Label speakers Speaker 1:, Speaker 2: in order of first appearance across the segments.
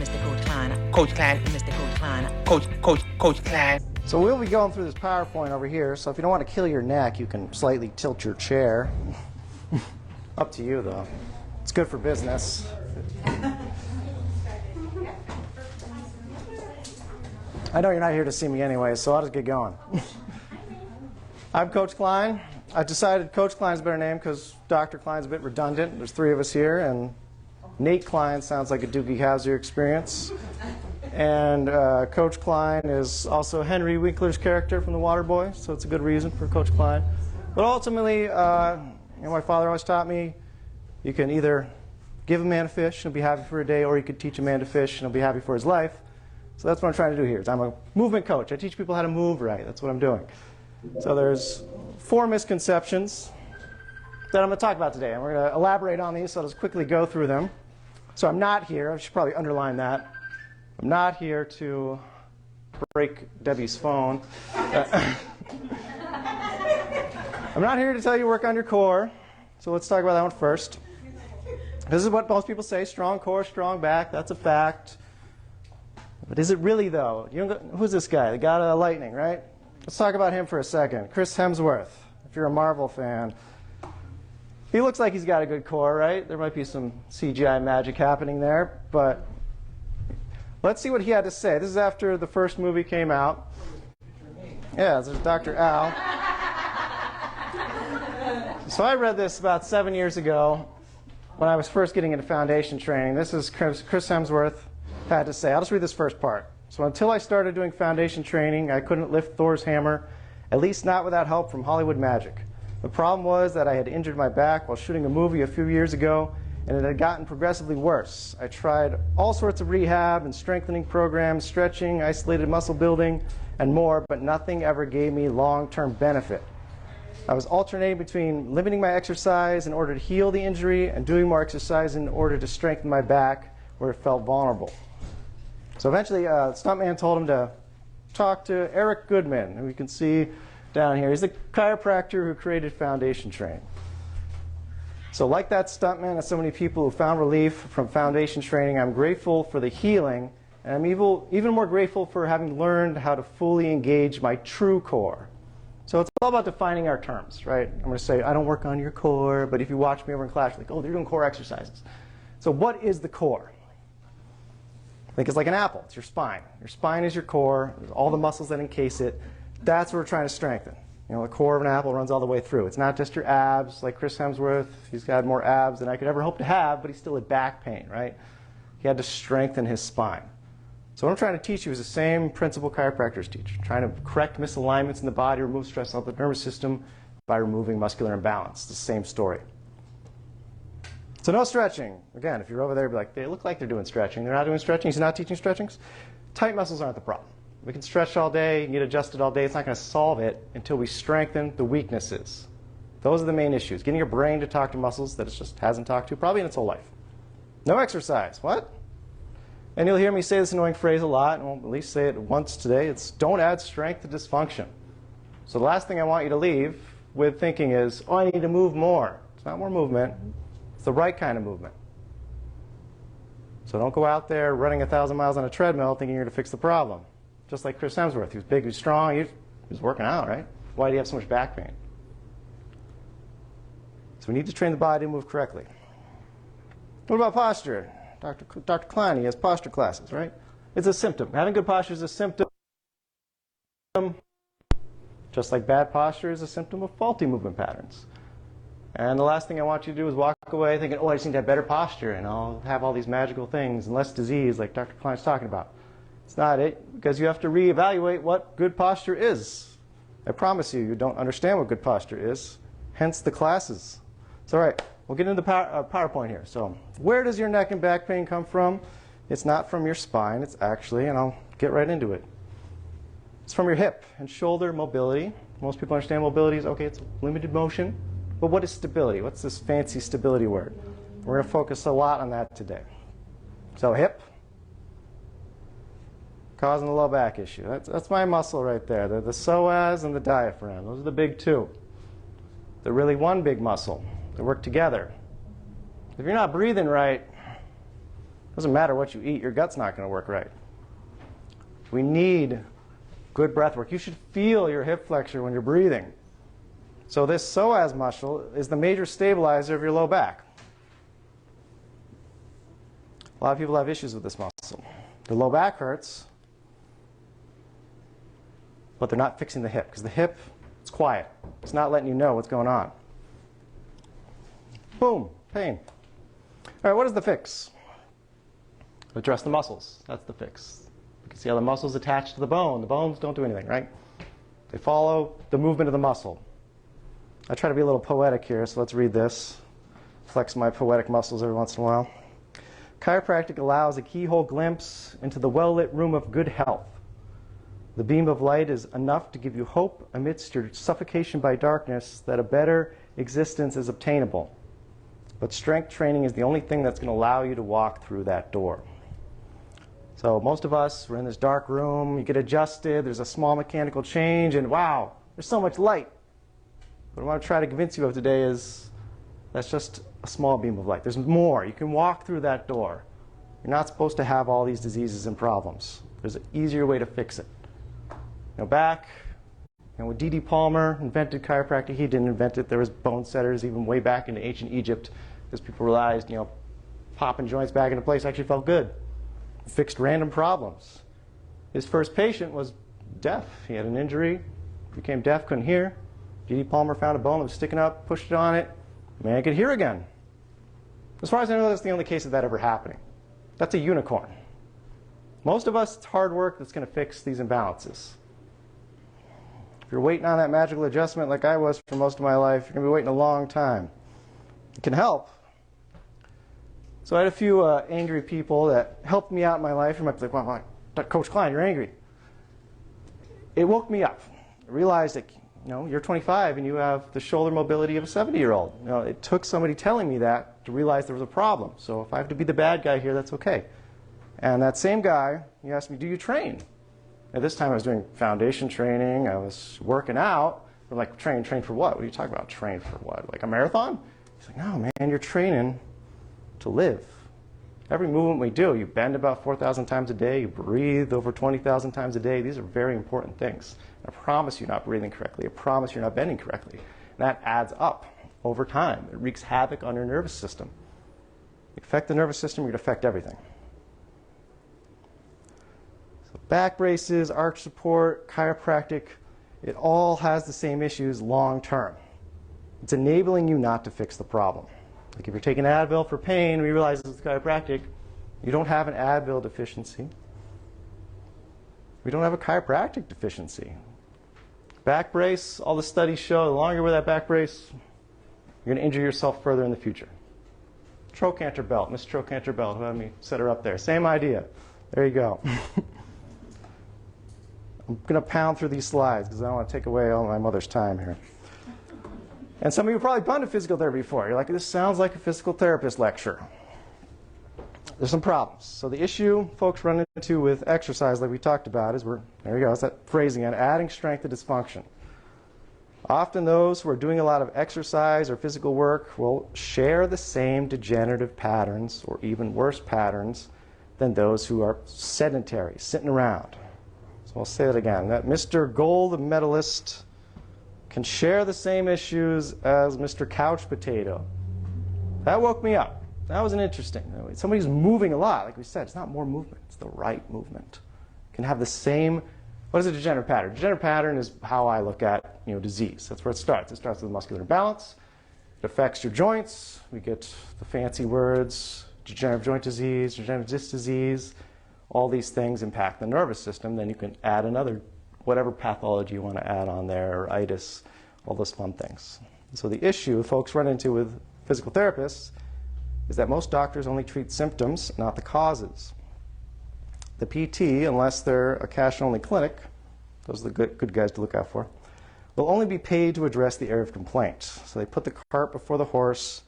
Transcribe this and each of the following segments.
Speaker 1: Mr. Coach Klein. Coach Klein, Mr. Coach Klein. Coach Klein.
Speaker 2: So we'll be going through this PowerPoint over here. So if you don't want to kill your neck, you can slightly tilt your chair. Up to you, though. It's good for business. I know you're not here to see me anyway, so I'll just get going. I'm Coach Klein. I decided Coach Klein's a better name because Dr. Klein's a bit redundant. There's three of us here, and Nate Klein sounds like a Doogie Howser experience. And Coach Klein is also Henry Winkler's character from The Waterboy, so it's a good reason for Coach Klein. But ultimately, my father always taught me, you can either give a man a fish and he'll be happy for a day, or you could teach a man to fish and he'll be happy for his life. So that's what I'm trying to do here. I'm a movement coach. I teach people how to move right. That's what I'm doing. So there's 4 misconceptions that I'm going to talk about today, and we're going to elaborate on these, so I'll just quickly go through them. So I'm not here. I should probably underline that. I'm not here to break Debbie's phone. I'm not here to tell you to work on your core. So let's talk about that one first. This is what most people say, strong core, strong back. That's a fact. But is it really, though? Who's this guy? The god of the lightning, right? Let's talk about him for a second. Chris Hemsworth, if you're a Marvel fan. He looks like he's got a good core, right? There might be some CGI magic happening there, but let's see what he had to say. This is after the first movie came out. Yeah, this is Dr. Al. So I read this about 7 years ago when I was first getting into foundation training. This is Chris Hemsworth had to say. I'll just read this first part. So until I started doing foundation training, I couldn't lift Thor's hammer, at least not without help from Hollywood Magic. The problem was that I had injured my back while shooting a movie a few years ago, and it had gotten progressively worse. I tried all sorts of rehab and strengthening programs, stretching, isolated muscle building, and more, but nothing ever gave me long-term benefit. I was alternating between limiting my exercise in order to heal the injury and doing more exercise in order to strengthen my back where it felt vulnerable. So eventually, Stuntman told him to talk to Eric Goodman, who you can see down here. He's the chiropractor who created foundation training. So like that Stuntman and so many people who found relief from foundation training, I'm grateful for the healing, and I'm even more grateful for having learned how to fully engage my true core. So it's all about defining our terms, right? I'm going to say, I don't work on your core, but if you watch me over in class, you're like, oh, they're doing core exercises. So what is the core? Think it's like an apple. It's your spine. Your spine is your core. There's all the muscles that encase it. That's what we're trying to strengthen. You know, the core of an apple runs all the way through. It's not just your abs, like Chris Hemsworth. He's got more abs than I could ever hope to have, but he still had back pain, right? He had to strengthen his spine. So what I'm trying to teach you is the same principle chiropractors teach, trying to correct misalignments in the body, remove stress off the nervous system by removing muscular imbalance. It's the same story. So no stretching. Again, if you're over there, be like, they look like they're doing stretching. They're not doing stretching. He's not teaching stretchings. Tight muscles aren't the problem. We can stretch all day, get adjusted all day. It's not going to solve it until we strengthen the weaknesses. Those are the main issues. Getting your brain to talk to muscles that it just hasn't talked to, probably in its whole life. No exercise. What? And you'll hear me say this annoying phrase a lot, and I'll at least say it once today. It's don't add strength to dysfunction. So the last thing I want you to leave with thinking is, oh, I need to move more. It's not more movement. It's the right kind of movement. So don't go out there running 1,000 miles on a treadmill thinking you're going to fix the problem. Just like Chris Hemsworth. He was big, he was strong, he was working out, right? Why do you have so much back pain? So we need to train the body to move correctly. What about posture? Dr. Klein, he has posture classes, right? It's a symptom. Having good posture is a symptom. Just like bad posture is a symptom of faulty movement patterns. And the last thing I want you to do is walk away thinking, oh, I just need to have better posture, and I'll have all these magical things and less disease like Dr. Klein's talking about. It's not it, because you have to reevaluate what good posture is. I promise you, you don't understand what good posture is, hence the classes. So all right, we'll get into the PowerPoint here. So where does your neck and back pain come from? It's not from your spine. It's actually, and I'll get right into it, it's from your hip and shoulder mobility. Most people understand mobility is, okay, it's limited motion. But what is stability? What's this fancy stability word? We're going to focus a lot on that today. So hip, causing the low back issue. That's my muscle right there. They're the psoas and the diaphragm. Those are the big two. They're really one big muscle. They work together. If you're not breathing right, Doesn't matter what you eat, your gut's not going to work right. We need good breath work. You should feel your hip flexor when you're breathing. So this psoas muscle is the major stabilizer of your low back. A lot of people have issues with this muscle. The low back hurts, but they're not fixing the hip, because the hip, it's quiet. It's not letting you know what's going on. Boom, pain. All right, what is the fix? Address the muscles. That's the fix. You can see how the muscle's attached to the bone. The bones don't do anything, right? They follow the movement of the muscle. I try to be a little poetic here, so let's read this. Flex my poetic muscles every once in a while. Chiropractic allows a keyhole glimpse into the well-lit room of good health. The beam of light is enough to give you hope amidst your suffocation by darkness that a better existence is obtainable. But strength training is the only thing that's going to allow you to walk through that door. So most of us, we're in this dark room, you get adjusted, there's a small mechanical change, and wow, there's so much light. What I want to try to convince you of today is that's just a small beam of light. There's more. You can walk through that door. You're not supposed to have all these diseases and problems. There's an easier way to fix it. Back when D.D. Palmer invented chiropractic, he didn't invent it. There was bone setters even way back in ancient Egypt, because people realized, popping joints back into place actually felt good. Fixed random problems. His first patient was deaf. He had an injury, became deaf, couldn't hear. D.D. Palmer found a bone that was sticking up, pushed it on it, man could hear again. As far as I know, that's the only case of that ever happening. That's a unicorn. Most of us, it's hard work that's going to fix these imbalances. If you're waiting on that magical adjustment like I was for most of my life, you're going to be waiting a long time. It can help. So I had a few angry people that helped me out in my life. You might be like, well, Coach Klein, you're angry. It woke me up. I realized that you're 25 and you have the shoulder mobility of a 70-year-old. It took somebody telling me that to realize there was a problem. So if I have to be the bad guy here, that's okay. And that same guy, he asked me, do you train? At this time I was doing foundation training, I was working out. I'm like, train for what? What are you talking about? Train for what? Like a marathon? He's like, no, man, you're training to live. Every movement we do, you bend about 4,000 times a day, you breathe over 20,000 times a day. These are very important things. I promise you're not breathing correctly. I promise you're not bending correctly. And that adds up over time. It wreaks havoc on your nervous system. You affect the nervous system, you're going to affect everything. So back braces, arch support, chiropractic, it all has the same issues long term. It's enabling you not to fix the problem. Like if you're taking Advil for pain, we realize this is chiropractic, you don't have an Advil deficiency. We don't have a chiropractic deficiency. Back brace, all the studies show the longer you wear that back brace, you're going to injure yourself further in the future. Trochanter belt, Miss Trochanter belt, who had me set her up there. Same idea. There you go. I'm going to pound through these slides because I don't want to take away all my mother's time here. And some of you have probably gone to physical therapy before. You're like, this sounds like a physical therapist lecture. There's some problems. So the issue folks run into with exercise, like we talked about, is there you go, it's that phrase again, adding strength to dysfunction. Often those who are doing a lot of exercise or physical work will share the same degenerative patterns or even worse patterns than those who are sedentary, sitting around. So I'll say that again. That Mr. Gold medalist can share the same issues as Mr. Couch Potato. That woke me up. That was an interesting. Somebody's moving a lot. Like we said, it's not more movement. It's the right movement. Can have the same. What is a degenerative pattern? Degenerative pattern is how I look at disease. That's where it starts. It starts with muscular imbalance. It affects your joints. We get the fancy words: degenerative joint disease, degenerative disc disease. All these things impact the nervous system. Then you can add another, whatever pathology you want to add on there, or itis, all those fun things. So the issue folks run into with physical therapists is that most doctors only treat symptoms, not the causes. The PT, unless they're a cash-only clinic, those are the good guys to look out for, will only be paid to address the area of complaint. So they put the cart before the horse,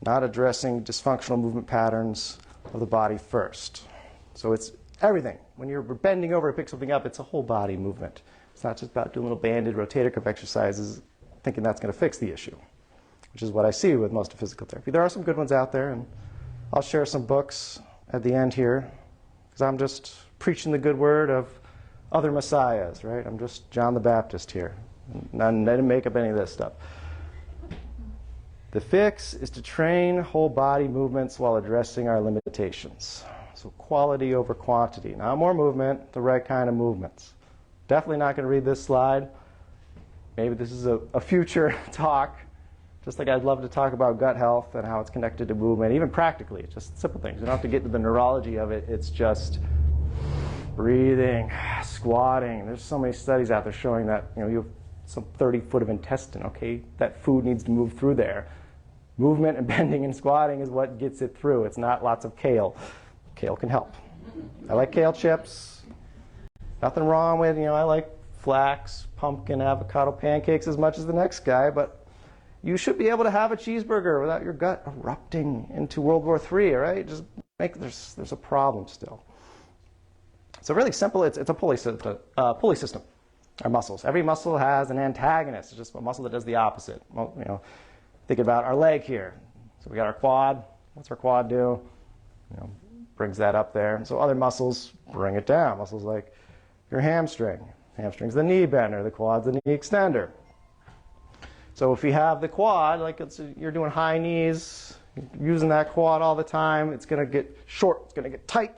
Speaker 2: not addressing dysfunctional movement patterns of the body first. So it's everything. When you're bending over to pick something up, it's a whole body movement. It's not just about doing little banded rotator cuff exercises, thinking that's going to fix the issue, which is what I see with most of physical therapy. There are some good ones out there, and I'll share some books. at the end here, because I'm just preaching the good word of other messiahs, right? I'm just John the Baptist here. I didn't make up any of this stuff. The fix is to train whole body movements while addressing our limitations. So quality over quantity. Not more movement, the right kind of movements. Definitely not going to read this slide. Maybe this is a future talk. Just like I'd love to talk about gut health and how it's connected to movement, even practically, just simple things. You don't have to get to the neurology of it. It's just breathing, squatting. There's so many studies out there showing that you have some 30 foot of intestine. Okay, that food needs to move through there. Movement and bending and squatting is what gets it through. It's not lots of kale. Kale can help. I like kale chips. Nothing wrong with, I like flax, pumpkin, avocado pancakes as much as the next guy, but you should be able to have a cheeseburger without your gut erupting into World War III, all right? Just there's a problem still. So really simple, it's a pulley system, our muscles. Every muscle has an antagonist. It's just a muscle that does the opposite. Well, think about our leg here. So we got our quad. What's our quad do? Brings that up there. So other muscles bring it down. Muscles like your hamstring. Hamstring's the knee bender. The quad's the knee extender. So if you have the quad, like you're doing high knees, using that quad all the time, it's going to get short. It's going to get tight.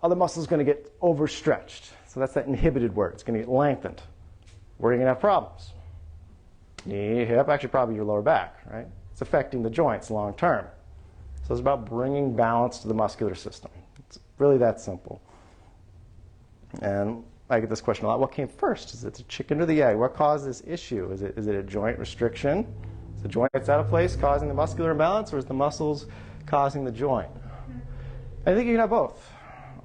Speaker 2: Other muscle's going to get overstretched. So that's that inhibited word. It's going to get lengthened. Where are you going to have problems? Knee, hip, actually probably your lower back, right? It's affecting the joints long term. So it's about bringing balance to the muscular system. It's really that simple. And I get this question a lot. What came first? Is it the chicken or the egg? What caused this issue? Is it a joint restriction? Is the joint that's out of place causing the muscular imbalance, or is the muscles causing the joint? I think you can have both.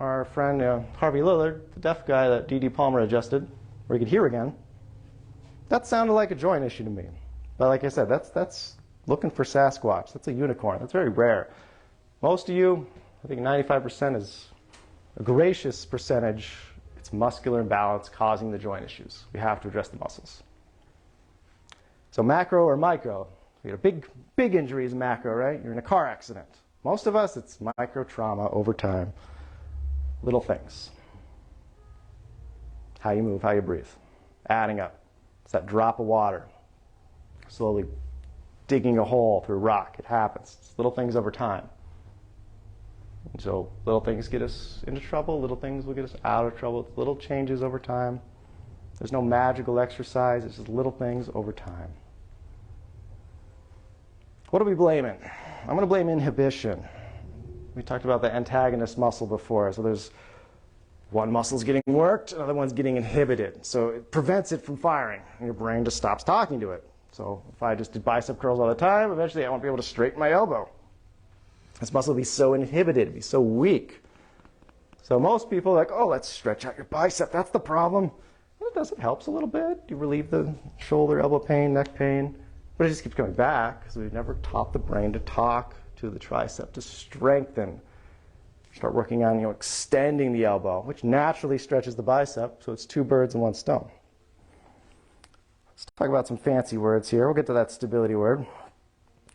Speaker 2: Our friend Harvey Lillard, the deaf guy that D.D. Palmer adjusted, where he could hear again, that sounded like a joint issue to me. But like I said, that's looking for Sasquatch. That's a unicorn. That's very rare. Most of you, I think 95% is a gracious percentage. It's muscular imbalance causing the joint issues. We have to address the muscles. So macro or micro? You get a big injury is macro, right? You're in a car accident. Most of us, it's micro trauma over time. Little things. How you move, how you breathe. Adding up. It's that drop of water. Slowly digging a hole through rock. It happens. It's little things over time. And so little things get us into trouble. Little things will get us out of trouble. It's little changes over time. There's no magical exercise. It's just little things over time. What are we blaming? I'm going to blame inhibition. We talked about the antagonist muscle before. So there's one muscle's getting worked, another one's getting inhibited. So it prevents it from firing, and your brain just stops talking to it. So if I just did bicep curls all the time, eventually I won't be able to straighten my elbow. This muscle will be so inhibited, be so weak. So most people are like, oh, let's stretch out your bicep. That's the problem. Well, it does. It helps a little bit. You relieve the shoulder, elbow pain, neck pain. But it just keeps coming back because we've never taught the brain to talk to the tricep, to strengthen. Start working on extending the elbow, which naturally stretches the bicep. So it's two birds and one stone. Let's talk about some fancy words here. We'll get to that stability word.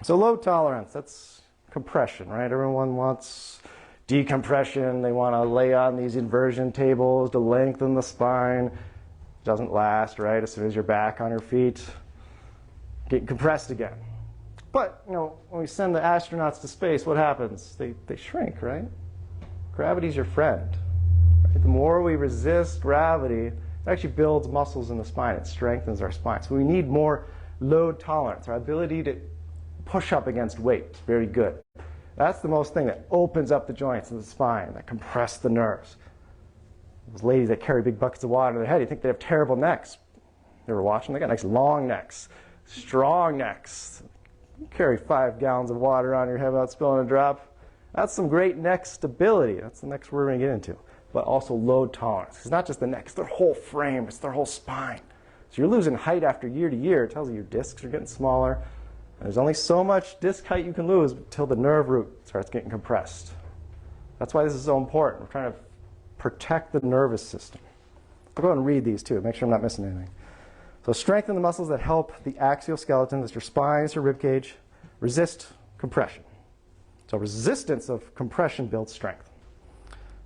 Speaker 2: So load tolerance, that's compression, right? Everyone wants decompression. They want to lay on these inversion tables to lengthen the spine. Doesn't last, right? As soon as you're back on your feet, getting compressed again. But, when we send the astronauts to space, what happens? They shrink, right? Gravity's your friend. Right? The more we resist gravity, it actually builds muscles in the spine. It strengthens our spine. So we need more load tolerance. Our ability to push up against weight is very good. That's the most thing that opens up the joints in the spine, that compress the nerves. Those ladies that carry big buckets of water on their head, you think they have terrible necks. You ever watch them? They got nice long necks, strong necks. You carry 5 gallons of water on your head without spilling a drop. That's some great neck stability. That's the next word we're going to get into. But also load tolerance. It's not just the neck, it's their whole frame, it's their whole spine. So you're losing height after year to year. It tells you your discs are getting smaller. And there's only so much disc height you can lose until the nerve root starts getting compressed. That's why this is so important. We're trying to protect the nervous system. I'll go ahead and read these too, make sure I'm not missing anything. So strengthen the muscles that help the axial skeleton, that's your spine, it's your rib cage, resist compression. So resistance of compression builds strength.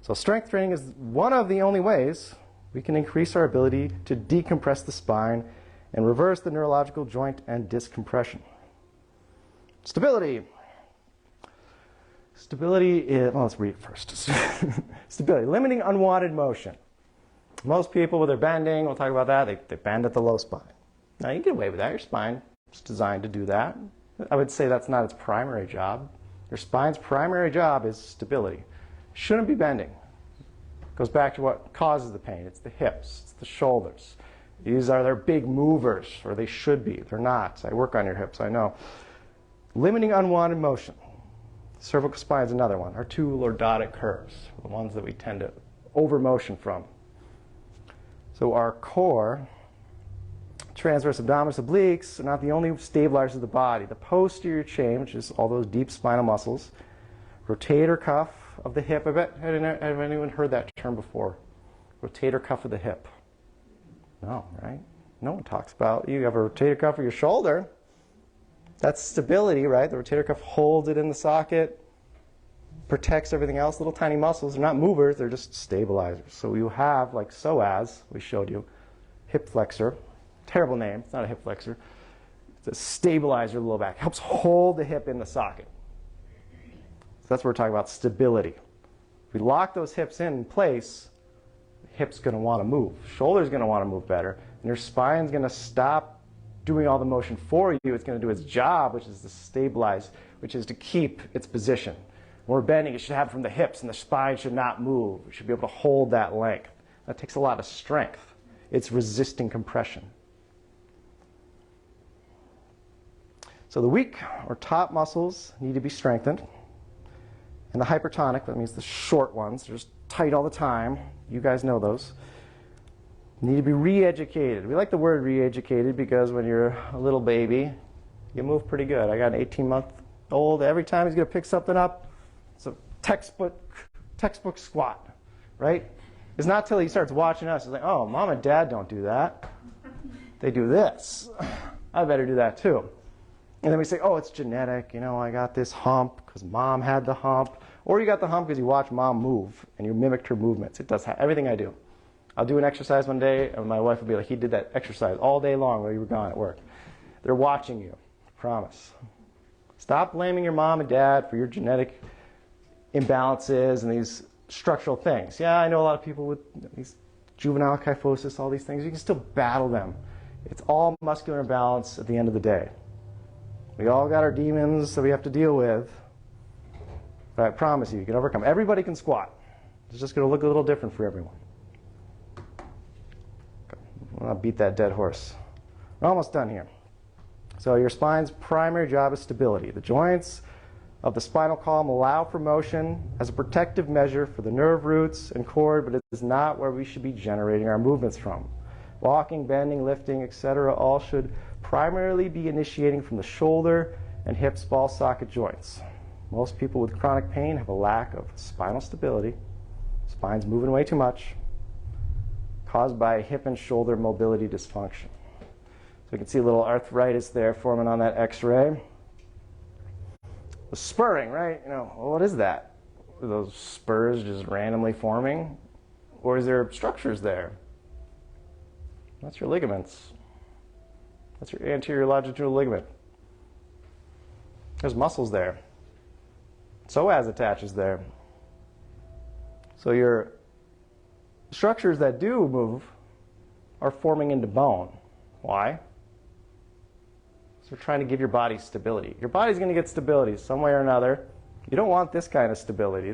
Speaker 2: So strength training is one of the only ways we can increase our ability to decompress the spine and reverse the neurological joint and disc compression. Stability. Stability is, well, let's read it first. Stability, limiting unwanted motion. Most people with their bending, we'll talk about that, they bend at the low spine. Now you can get away with that. Your spine is designed to do that. I would say that's not its primary job. Your spine's primary job is stability. Shouldn't be bending. It goes back to what causes the pain. It's the hips, it's the shoulders. These are their big movers, or they should be. They're not. I work on your hips, I know. Limiting unwanted motion. Cervical spine is another one. Our two lordotic curves, the ones that we tend to overmotion from. So our core, transverse abdominis obliques, are not the only stabilizers of the body. The posterior chain, which is all those deep spinal muscles, rotator cuff of the hip. I bet, have anyone heard that term before? Rotator cuff of the hip. No, right? No one talks about, you have a rotator cuff of your shoulder. That's stability, right? The rotator cuff holds it in the socket, protects everything else. Little tiny muscles, they're not movers, they're just stabilizers. So you have, like psoas, we showed you, hip flexor. Terrible name, it's not a hip flexor. It's a stabilizer of the low back. Helps hold the hip in the socket. So that's what we're talking about, stability. If we lock those hips in place, the hip's going to want to move. Shoulder's going to want to move better. And your spine's going to stop doing all the motion for you. It's going to do its job, which is to stabilize, which is to keep its position. When we're bending, it should happen from the hips, and the spine should not move. We should be able to hold that length. That takes a lot of strength. It's resisting compression. So the weak or top muscles need to be strengthened. And the hypertonic, that means the short ones, they're just tight all the time. You guys know those. Need to be re-educated. We like the word re-educated because when you're a little baby, you move pretty good. I got an 18-month-old. Every time he's going to pick something up, it's a textbook squat, right? It's not till he starts watching us. He's like, oh, mom and dad don't do that. They do this. I better do that too. And then we say, oh, it's genetic. You know, I got this hump because mom had the hump. Or you got the hump because you watched mom move and you mimicked her movements. It does everything I do. I'll do an exercise one day, and my wife will be like, he did that exercise all day long while you were gone at work. They're watching you. I promise. Stop blaming your mom and dad for your genetic imbalances and these structural things. Yeah, I know a lot of people with these juvenile kyphosis, all these things. You can still battle them. It's all muscular imbalance at the end of the day. We all got our demons that we have to deal with. But I promise you can overcome. Everybody can squat. It's just going to look a little different for everyone. I'll beat that dead horse. We're almost done here. So your spine's primary job is stability. The joints of the spinal column allow for motion as a protective measure for the nerve roots and cord, but it is not where we should be generating our movements from. Walking, bending, lifting, etc. all should primarily be initiating from the shoulder and hips ball socket joints. Most people with chronic pain have a lack of spinal stability. Spine's moving way too much, caused by hip and shoulder mobility dysfunction. So you can see a little arthritis there forming on that x-ray. The spurring, right? You know, well, what is that? Are those spurs just randomly forming? Or is there structures there? That's your ligaments. That's your anterior longitudinal ligament. There's muscles there. Psoas attaches there. So your structures that do move are forming into bone. Why? So we're trying to give your body stability. Your body's going to get stability some way or another. You don't want this kind of stability.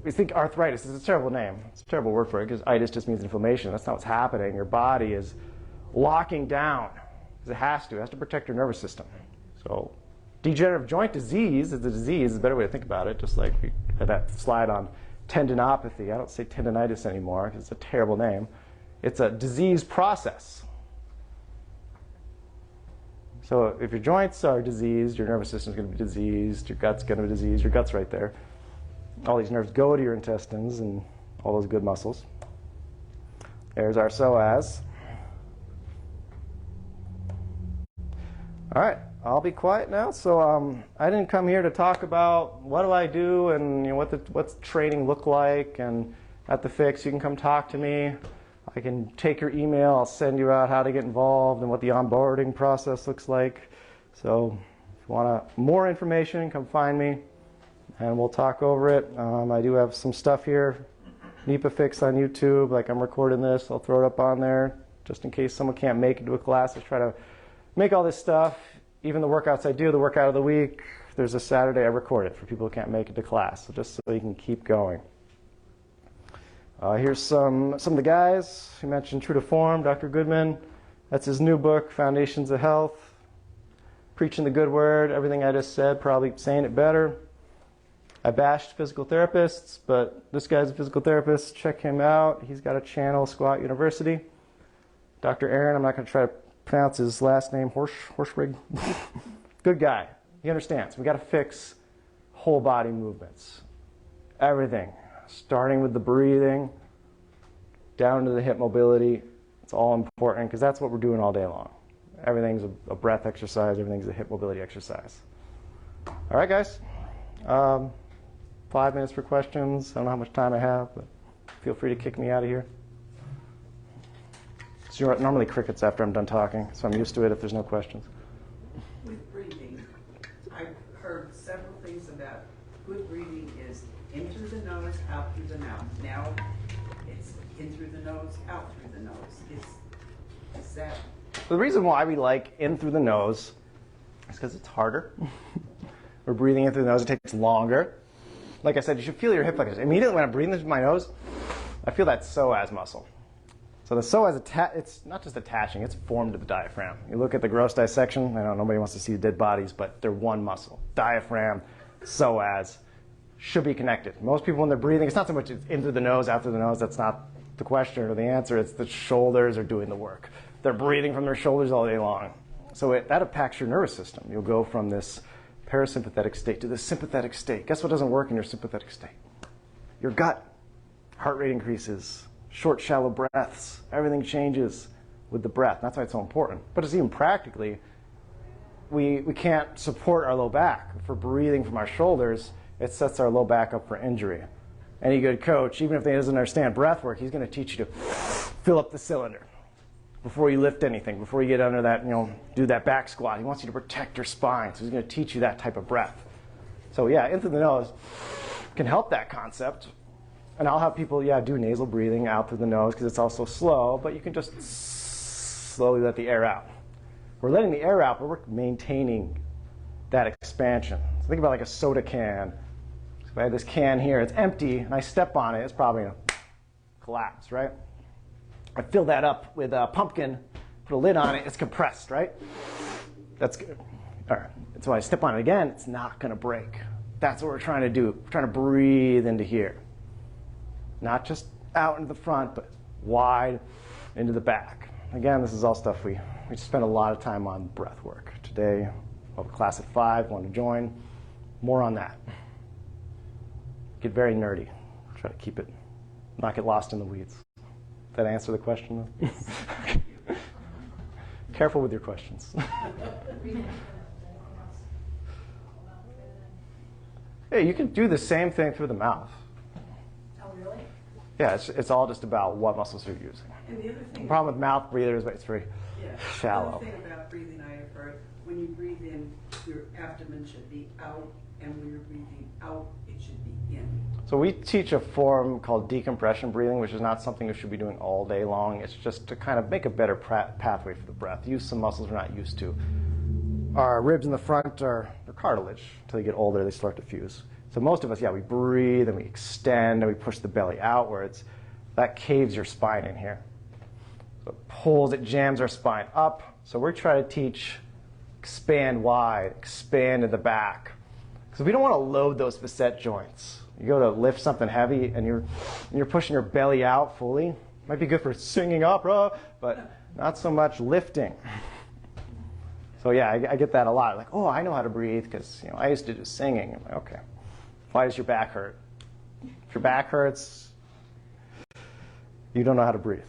Speaker 2: We think arthritis is a terrible name. It's a terrible word for it because itis just means inflammation. That's not what's happening. Your body is locking down because it has to. It has to protect your nervous system. So degenerative joint disease is a disease, is a better way to think about it, just like we had that slide on tendinopathy. I don't say tendinitis anymore because it's a terrible name. It's a disease process. So if your joints are diseased, your nervous system's going to be diseased, your gut's going to be diseased, your gut's right there. All these nerves go to your intestines and all those good muscles. There's our psoas. All right. I'll be quiet now. So I didn't come here to talk about what do I do and what's training look like. And at the Fix, you can come talk to me. I can take your email. I'll send you out how to get involved and what the onboarding process looks like. So if you want more information, come find me, and we'll talk over it. I do have some stuff here, NEPA Fix on YouTube. Like, I'm recording this. I'll throw it up on there just in case someone can't make it to a class. I try to make all this stuff. Even the workouts I do, the workout of the week, there's a Saturday I record it for people who can't make it to class, so just so you can keep going. Here's some of the guys. He mentioned True to Form, Dr. Goodman. That's his new book, Foundations of Health. Preaching the good word, everything I just said, probably saying it better. I bashed physical therapists, but this guy's a physical therapist. Check him out. He's got a channel, Squat University. Dr. Aaron, I'm not going to try to pronounce his last name, Horsrig. Good guy. He understands. We got to fix whole body movements. Everything. Starting with the breathing, down to the hip mobility. It's all important because that's what we're doing all day long. Everything's a breath exercise. Everything's a hip mobility exercise. All right, guys. 5 minutes for questions. I don't know how much time I have, but feel free to kick me out of here. So normally crickets after I'm done talking, so I'm used to it if there's no questions.
Speaker 3: With breathing, I've heard several things about good breathing is in through the nose, out through the mouth. Now it's in through the nose, out through the nose. Is that?
Speaker 2: The reason why we like in through the nose is because it's harder. We're breathing in through the nose, it takes longer. Like I said, you should feel your hip flexors. Immediately when I'm breathing through my nose, I feel that psoas muscle. So the psoas, it's not just attaching, it's formed to the diaphragm. You look at the gross dissection, I know nobody wants to see dead bodies, but they're one muscle. Diaphragm, psoas, should be connected. Most people when they're breathing, it's not so much in through the nose, out through the nose, that's not the question or the answer, it's the shoulders are doing the work. They're breathing from their shoulders all day long. So that impacts your nervous system. You'll go from this parasympathetic state to the sympathetic state. Guess what doesn't work in your sympathetic state? Your gut. Heart rate increases, short, shallow breaths. Everything changes with the breath. That's why it's so important. But it's even practically, we can't support our low back. If we're breathing from our shoulders, it sets our low back up for injury. Any good coach, even if he doesn't understand breath work, he's going to teach you to fill up the cylinder before you lift anything, before you get under that, do that back squat. He wants you to protect your spine, so he's going to teach you that type of breath. So yeah, in through the nose can help that concept. And I'll have people, do nasal breathing out through the nose because it's also slow, but you can just slowly let the air out. We're letting the air out, but we're maintaining that expansion. So think about like a soda can. So if I have this can here, it's empty, and I step on it, it's probably going to collapse, right? I fill that up with a pumpkin, put a lid on it, it's compressed, right? That's good. All right. So when I step on it again, it's not going to break. That's what we're trying to do. We're trying to breathe into here. Not just out into the front, but wide into the back. Again, this is all stuff we spend a lot of time on breath work. Today, we'll have a class at 5, want to join. More on that. Get very nerdy. Try to keep it, not get lost in the weeds. Did that answer the question? Careful with your questions. Hey, you can do the same thing through the mouth.
Speaker 4: Oh, really?
Speaker 2: Yeah, it's all just about what muscles you're using.
Speaker 3: And the other thing.
Speaker 2: The problem with mouth breathers, but it's very shallow.
Speaker 3: The other thing about breathing I have heard, when you breathe in, your abdomen should be out, and when you're breathing out, it should be in.
Speaker 2: So we teach a form called decompression breathing, which is not something we should be doing all day long. It's just to kind of make a better pathway for the breath. Use some muscles we're not used to. Our ribs in the front are cartilage. Until they get older, they start to fuse. So most of us, we breathe and we extend and we push the belly outwards. That caves your spine in here. So it pulls, it jams our spine up. So we're trying to teach expand wide, expand in the back. Because we don't want to load those facet joints. You go to lift something heavy and you're pushing your belly out fully. Might be good for singing opera, but not so much lifting. So I get that a lot. Like, oh, I know how to breathe because I used to do singing. I'm like, okay. Why does your back hurt? If your back hurts, you don't know how to breathe.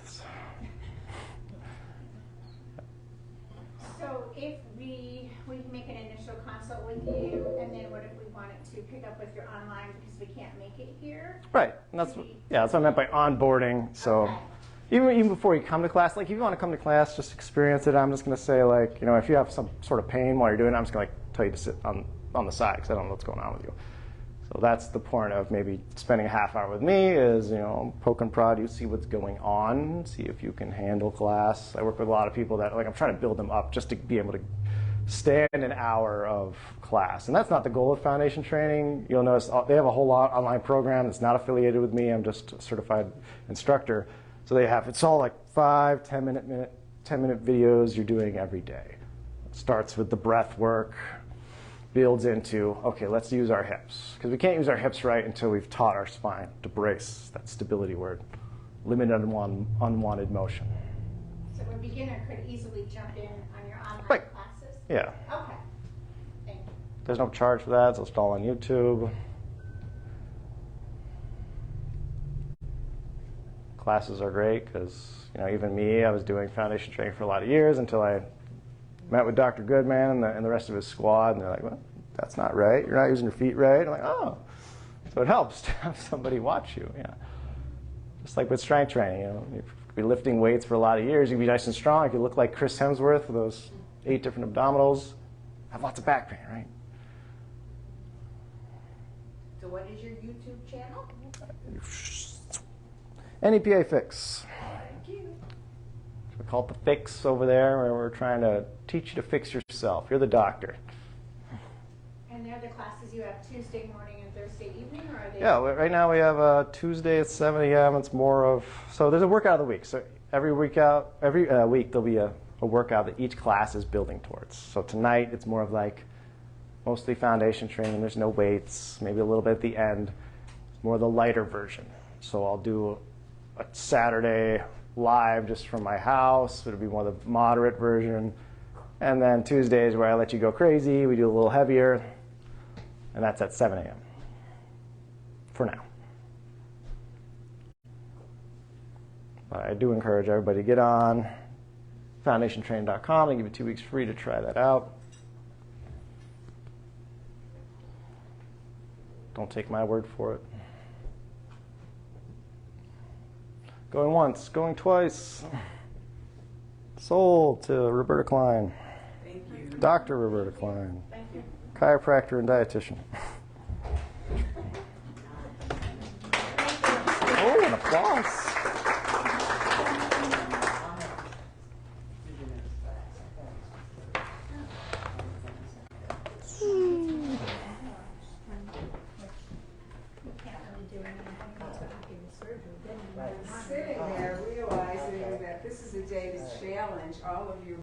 Speaker 4: So if we make
Speaker 2: Right, and that's what I meant by onboarding. So even before you come to class, like if you want to come to class, just experience it. I'm just going to say, like, you know, if you have some sort of pain while you're doing it, I'm just going to tell you to sit on the side because I don't know what's going on with you. So that's the point of maybe spending a half hour with me is, you know, poke and prod you, see what's going on, see if you can handle class. I work with a lot of people that, like, I'm trying to build them up just to be able to stand an hour of class. And that's not the goal of foundation training. You'll notice they have a whole lot online program that's not affiliated with me. I'm just a certified instructor. So they have, it's all like 5, 10-minute videos you're doing every day. It starts with the breath work, builds into, okay, let's use our hips. Because we can't use our hips right until we've taught our spine to brace, that stability word, limit unwanted motion.
Speaker 4: So a beginner could easily jump in on your online
Speaker 2: Right.
Speaker 4: classes?
Speaker 2: Yeah.
Speaker 4: Okay. Thank you.
Speaker 2: There's no charge for that, so it's all on YouTube. Classes are great because, you know, even me, I was doing foundation training for a lot of years until I met with Dr. Goodman and the rest of his squad, and they're like, well, that's not right. You're not using your feet right. I'm like, oh. So it helps to have somebody watch you, yeah. Just like with strength training, you know. You could be lifting weights for a lot of years. You could be nice and strong. You could look like Chris Hemsworth with those 8 different abdominals. Have lots of back pain, right?
Speaker 3: So what is your YouTube channel?
Speaker 2: NEPA Fix.
Speaker 3: Thank you.
Speaker 2: We call it the Fix over there, where we're trying to teach you to fix yourself. You're the doctor.
Speaker 4: And they're the classes you have Tuesday morning and Thursday evening, or are they?
Speaker 2: Yeah, right now we have Tuesday at 7 a.m. It's more of, so there's a workout of the week. So every week there'll be a workout that each class is building towards. So tonight it's more of like mostly foundation training. There's no weights, maybe a little bit at the end. It's more the lighter version. So I'll do a Saturday live just from my house. It'll be more the moderate version. And then Tuesdays where I let you go crazy, we do a little heavier. And that's at 7 a.m. for now. But I do encourage everybody to get on foundationtraining.com. They give you 2 weeks free to try that out. Don't take my word for it. Going once, going twice. Sold to Roberta Klein.
Speaker 3: Thank you.
Speaker 2: Dr. Roberta Klein.
Speaker 4: Thank you.
Speaker 2: Chiropractor and dietitian. Oh, an applause.
Speaker 3: Sitting there realizing that this is a day to challenge all of you